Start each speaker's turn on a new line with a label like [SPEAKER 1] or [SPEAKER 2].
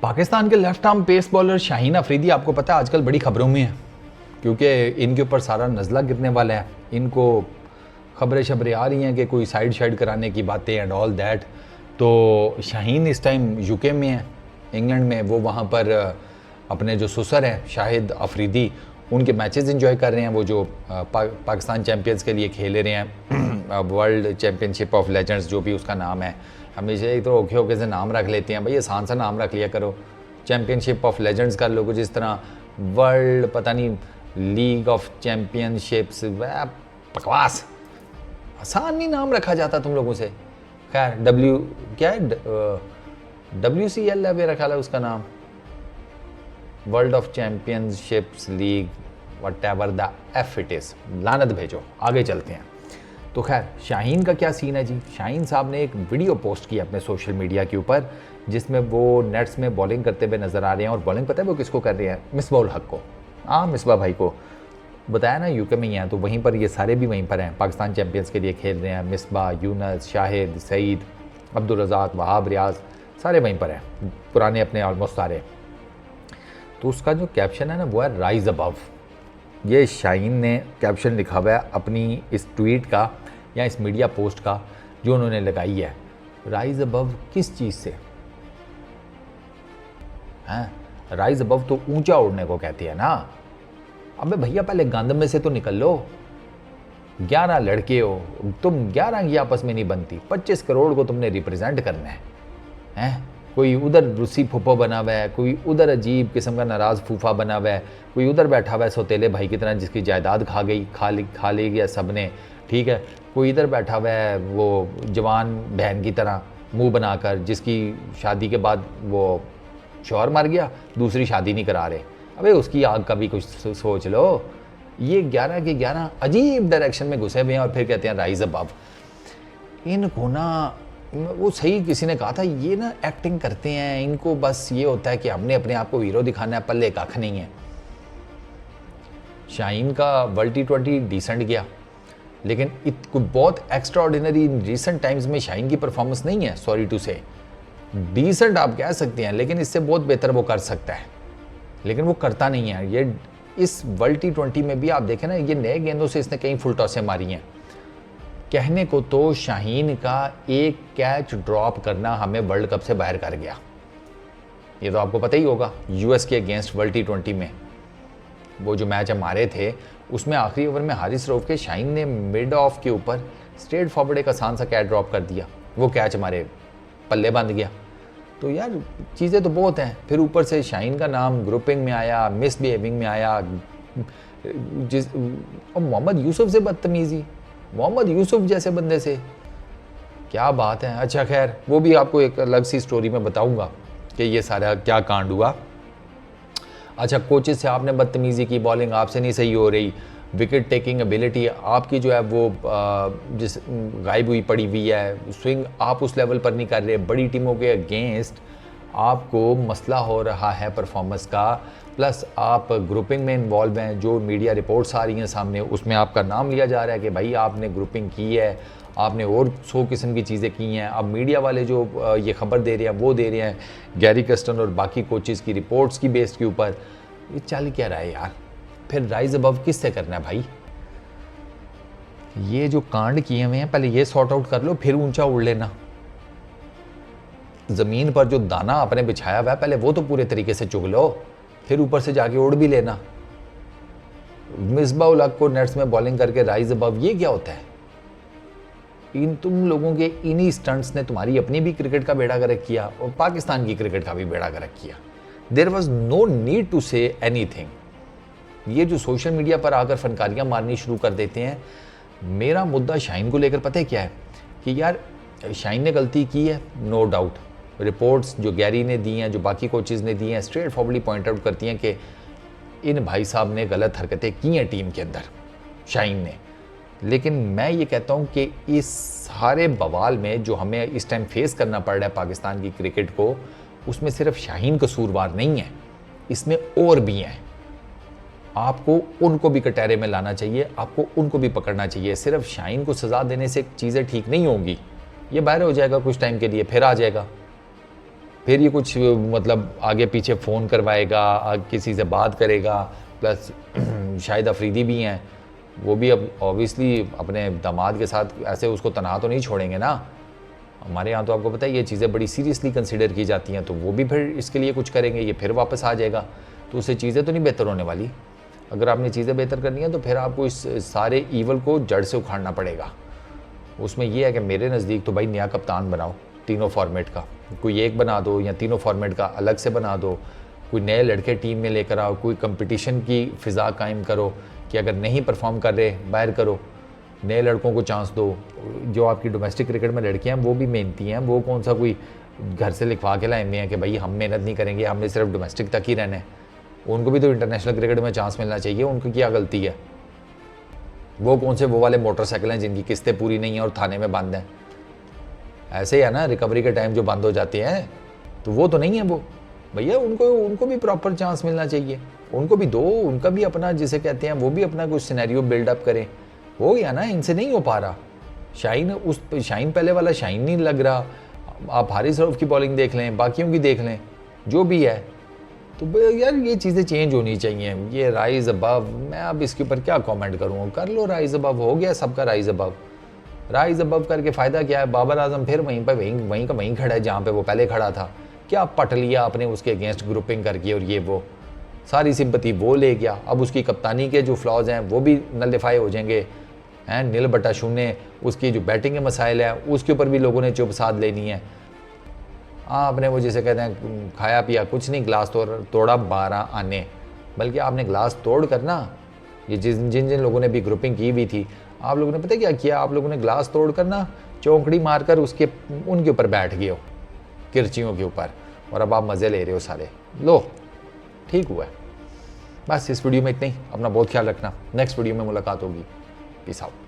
[SPEAKER 1] पाकिस्तान के left arm pace bowler Shaheen Afridi आपको पता है आजकल बड़ी खबरों में है, क्योंकि इनके ऊपर सारा नज़ला गिरने वाला है। इनको खबरें आ रही हैं कि कोई साइड कराने की बातें एंड ऑल दैट। तो शाहीन इस टाइम यूके में है, इंग्लैंड में। वो वहाँ पर अपने जो ससुर हैं शाहिद अफरीदी, उनके मैचेस एंजॉय कर रहे हैं। वो जो पाकिस्तान चैम्पियंस के लिए खेल रहे हैं, वर्ल्ड चैम्पियनशिप ऑफ लेजेंड्स जो भी उसका नाम है। हमेशा एक तो औखे औखे से नाम रख लेते हैं, भाई आसान सा नाम रख लिया करो। चैम्पियनशिप ऑफ लेजेंड्स कर लो, जिस तरह वर्ल्ड पता नहीं लीग ऑफ चैम्पियनशिप्स, बकवास, आसान नहीं नाम रखा जाता तुम लोगों से। खैर WCL है मेरा ख्याल है उसका नाम, world of championships league, what ever the F it is. लानत भेजो, आगे चलते हैं। तो खैर शाहीन का क्या सीन है जी। शाहीन साहब ने एक वीडियो पोस्ट की अपने सोशल मीडिया के ऊपर, जिसमें वो नेट्स में बॉलिंग करते हुए नज़र आ रहे हैं। और बॉलिंग पता है वो किसको कर रहे हैं? मिसबाउल हक को। मिसबा भाई को बताया ना यूके में ही हैं, तो वहीं पर ये सारे भी वहीं पर हैं, पाकिस्तान चैम्पियंस के लिए खेल रहे हैं। मिसबा, यूनस, शाहिद, सईद, अब्दुल रज़ाक, वहाब, रियाज, सारे वहीं पर हैं, पुराने अपने ऑलमोस्ट सारे। तो उसका जो कैप्शन है ना वो है राइज अबव। ये शाहीन ने कैप्शन लिखा हुआ है अपनी इस ट्वीट का या इस मीडिया पोस्ट का जो उन्होंने लगाई है। राइज अबव किस चीज़ से? हैं, राइज अबव तो ऊंचा उड़ने को कहते हैं ना। अबे भैया पहले गंद में से तो निकल लो। 11 लड़के हो तुम, 11 की आपस में नहीं बनती। 25 करोड़ को तुमने रिप्रेजेंट करना है। हैं, कोई उधर रूसी फूफा बना हुआ है, कोई उधर अजीब किस्म का नाराज़ फूफा बना हुआ है, कोई उधर बैठा हुआ है सौतेले भाई की तरह जिसकी जायदाद खा ली गया सब ने, ठीक है। कोई इधर बैठा हुआ है वो जवान बहन की तरह मुंह बनाकर, जिसकी शादी के बाद वो शौहर मर गया, दूसरी शादी नहीं करा रहे। अबे उसकी आग का भी कुछ सोच लो। ये 11 के 11 अजीब डायरेक्शन में घुसे हुए हैं और फिर कहते हैं राइज अबव। इनको ना वो सही किसी ने कहा था, ये ना एक्टिंग करते हैं, इनको बस ये होता है कि हमने अपने आप को हीरो दिखाना है, पल्ले कख नहीं है। शाहीन का वर्ल्ड T20 डिसेंट गया, लेकिन बहुत extra ordinary in recent times में शाहीन की परफॉर्मेंस नहीं है। सॉरी टू से, डिसेंट आप कह सकते हैं, लेकिन इससे बहुत बेहतर वो कर सकता है, लेकिन वो करता नहीं है। ये इस वर्ल्ड T20 में भी आप देखें ना, ये नए गेंदों से इसने कई फुल टॉसें मारी हैं। कहने को तो शाहीन का एक कैच ड्रॉप करना हमें वर्ल्ड कप से बाहर कर गया। ये तो आपको पता ही होगा, US के अगेंस्ट वर्ल्ड T20 में वो जो मैच हम हारे थे, उसमें आखिरी ओवर में हारिस रऊफ के शाहीन ने मिड ऑफ के ऊपर स्ट्रेट फॉरवर्ड एक आसान सा कैच ड्रॉप कर दिया, वो कैच हमारे पल्ले बंध गया। तो यार चीज़ें तो बहुत हैं। फिर ऊपर से शाहीन का नाम ग्रुपिंग में आया, मिस बिहेविंग में आया, और मोहम्मद यूसुफ से बदतमीज़ी, मोहम्मद यूसुफ जैसे बंदे से, क्या बात है। अच्छा खैर, वो भी आपको एक अलग सी स्टोरी में बताऊंगा कि ये सारा क्या कांड हुआ। अच्छा, कोचेस से आपने बदतमीज़ी की, बॉलिंग आपसे नहीं सही हो रही, विकेट टेकिंग एबिलिटी आपकी जो है वो जिस गायब हुई पड़ी हुई है, स्विंग आप उस लेवल पर नहीं कर रहे, बड़ी टीमों के अगेंस्ट आपको मसला हो रहा है परफॉर्मेंस का, प्लस आप ग्रुपिंग में इन्वॉल्व हैं। जो मीडिया रिपोर्ट्स आ रही हैं सामने, उसमें आपका नाम लिया जा रहा है कि भाई आपने ग्रुपिंग की है, आपने और 100 किस्म की चीज़ें की हैं। अब मीडिया वाले जो ये खबर दे रहे हैं वो दे रहे हैं गैरी कर्स्टन और बाकी कोचेस की रिपोर्ट्स की बेस के ऊपर। ये चल क्या रहा है यार? फिर राइज अबव किससे करना है भाई? ये जो कांड किए हुए हैं पहले ये सॉर्ट आउट कर लो, फिर ऊंचा उड़ लेना। ज़मीन पर जो दाना आपने बिछाया हुआ है पहले वो तो पूरे तरीके से चुग लो, फिर ऊपर से जाके उड़ भी लेना। मिसबाउल हक को नेट्स में बॉलिंग करके राइज अबव, ये क्या होता है? इन तुम लोगों के इन्हीं स्टंट्स ने तुम्हारी अपनी भी क्रिकेट का बेड़ा गर्क किया और पाकिस्तान की क्रिकेट का भी बेड़ा गर्क किया। There was no need to say anything. ये जो सोशल मीडिया पर आकर फनकारियाँ मारनी शुरू कर देते हैं, मेरा मुद्दा शाहीन को लेकर पता है क्या है कि यार शाहीन ने गलती की है, नो डाउट। रिपोर्ट्स जो गैरी ने दी हैं, जो बाकी कोचेज़ ने दी हैं, स्ट्रेट फॉरवर्डली पॉइंट आउट करती हैं कि इन भाई साहब ने गलत हरकतें की हैं टीम के अंदर, शाहीन ने। लेकिन मैं ये कहता हूँ कि इस सारे बवाल में जो हमें इस टाइम फेस करना पड़ रहा है पाकिस्तान की क्रिकेट को, उसमें सिर्फ शाहीन कसूरवार नहीं है, इसमें और भी हैं। आपको उनको भी कटहरे में लाना चाहिए, आपको उनको भी पकड़ना चाहिए। सिर्फ शाहीन को सज़ा देने से चीज़ें ठीक नहीं होंगी। ये बाहर हो जाएगा कुछ टाइम के लिए, फिर आ जाएगा, फिर ये कुछ मतलब आगे पीछे फ़ोन करवाएगा, किसी से बात करेगा, प्लस शाहिद अफरीदी भी हैं, वो भी अब ऑब्वियसली अपने दामाद के साथ ऐसे उसको तनहा तो नहीं छोड़ेंगे ना। हमारे यहाँ तो आपको पता है ये चीज़ें बड़ी सीरियसली कंसिडर की जाती हैं, तो वो भी फिर इसके लिए कुछ करेंगे, ये फिर वापस आ जाएगा, तो उससे चीज़ें तो नहीं बेहतर होने वाली। अगर आपने चीज़ें बेहतर करनी है तो फिर आपको इस सारे ईवल को जड़ से उखाड़ना पड़ेगा। उसमें यह है कि मेरे नज़दीक तो भाई नया कप्तान बनाओ तीनों फॉर्मेट का, कोई एक बना दो या तीनों फॉर्मेट का अलग से बना दो, कोई नए लड़के टीम में लेकर आओ, कोई कंपटीशन की फ़िज़ा कायम करो कि अगर नहीं परफॉर्म कर रहे बाहर करो, नए लड़कों को चांस दो। जो आपकी डोमेस्टिक क्रिकेट में लड़कियां हैं वो भी मेहनती हैं, वो कौन सा कोई घर से लिखवा के लाए हुए हैं कि भाई हम मेहनत नहीं करेंगे, हमने सिर्फ डोमेस्टिक तक ही रहना है। उनको भी तो इंटरनेशनल क्रिकेट में चांस मिलना चाहिए, उनकी क्या गलती है? वो कौन से वो वाले मोटरसाइकिल हैं जिनकी किस्तें पूरी नहीं हैं और थाने में बंद हैं? ऐसे ही है ना, रिकवरी के टाइम जो बंद हो जाते हैं, तो वो तो नहीं है वो भैया। उनको भी प्रॉपर चांस मिलना चाहिए, उनको भी दो, उनका भी अपना जिसे कहते हैं वो भी अपना कुछ सिनेरियो बिल्डअप करें। हो गया ना, इनसे नहीं हो पा रहा। शाहीन पहले वाला शाहीन नहीं लग रहा। आप हारिस रऊफ की बॉलिंग देख लें, बाकियों की देख लें, जो भी है, तो यार ये चीज़ें चेंज होनी चाहिए। ये राइज अबव, मैं अब इसके ऊपर क्या कमेंट करूँ? कर लो राइज अबव, हो गया सबका राइज अबव। राइज अबव करके फ़ायदा क्या है? बाबर आजम फिर वहीं पर वहीं का वहीं खड़ा है जहाँ पे वो पहले खड़ा था। क्या पट लिया आपने उसके अगेंस्ट ग्रुपिंग करके, और ये वो सारी सिंपति वो ले गया। अब उसकी कप्तानी के जो फ्लॉज हैं वो भी नलिफाई हो जाएंगे हैं, नील बटा शून्य। उसकी जो बैटिंग के मसाइल है उसके ऊपर भी लोगों ने चुप साध लेनी है। आपने वो जिसे कहते हैं खाया पिया कुछ नहीं, गिलास तोड़ा 12 आने, बल्कि आपने गिलास तोड़ कर ना, ये जिन जिन लोगों ने भी ग्रुपिंग की हुई थी, आप लोगों ने पता क्या किया? आप लोगों ने गिलास तोड़ कर ना चौंकड़ी मारकर उनके ऊपर बैठ गए हो, किरचियों के ऊपर, और अब आप मज़े ले रहे हो सारे। लो ठीक हुआ है। बस इस वीडियो में इतना ही। अपना बहुत ख्याल रखना, नेक्स्ट वीडियो में मुलाकात होगी। Peace out.